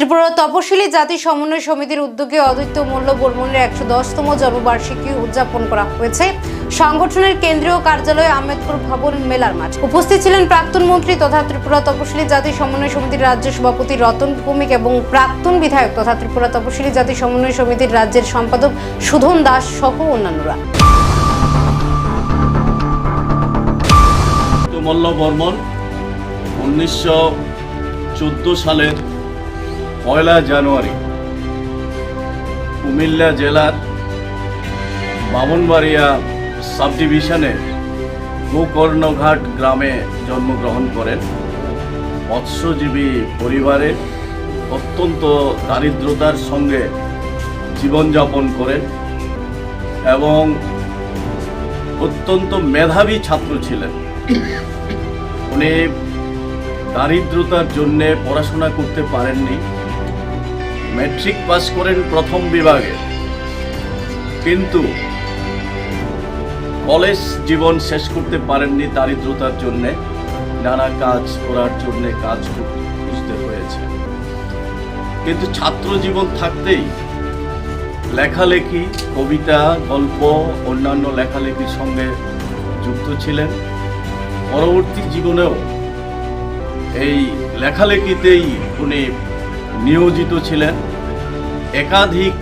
ত্রিপুরা তপশিলি জাতি সমন্বয় সমিতির উদ্যোগে অদ্বৈত মল্ল বর্মনের 110তম জন্মবার্ষিকী উদযাপন করা হয়েছে সংগঠনের কেন্দ্রীয় কার্যালয় আম্বেদকর ভবন মেলার মাঠ। উপস্থিত ছিলেন প্রাক্তন মন্ত্রী তথা ত্রিপুরা তপশিলি জাতি সমন্বয় সমিতির রাজ্য সভাপতি রতন ভৌমিক এবং প্রাক্তন বিধায়ক তথা ত্রিপুরা তপশিলি জাতি সমন্বয় সমিতির রাজ্যের সম্পাদক সুধন দাস সহ অন্যান্যরা। মল্ল বর্মন 1914 সালের 1 জানুয়ারি কুমিল্লা জেলার বামনবাড়িয়া সাব ডিভিশনের গোকর্ণঘাট গ্রামে জন্মগ্রহণ করেন। মৎস্যজীবী পরিবারে অত্যন্ত দারিদ্রতার সঙ্গে জীবনযাপন করেন এবং অত্যন্ত মেধাবী ছাত্র ছিলেন। উনি দারিদ্রতার জন্যে পড়াশোনা করতে পারেননি। ম্যাট্রিক পাস করেন প্রথম বিভাগে, কিন্তু কলেজ জীবন শেষ করতে পারেননি দারিদ্রতার জন্যে। নানা কাজ করার জন্যে কাজ খুঁজতে হয়েছে, কিন্তু ছাত্র জীবন থাকতেই লেখালেখি, কবিতা, গল্প, অন্যান্য লেখালেখির সঙ্গে যুক্ত ছিলেন। পরবর্তী জীবনেও এই লেখালেখিতেই উনি নিয়োজিত ছিলেন। একাধিক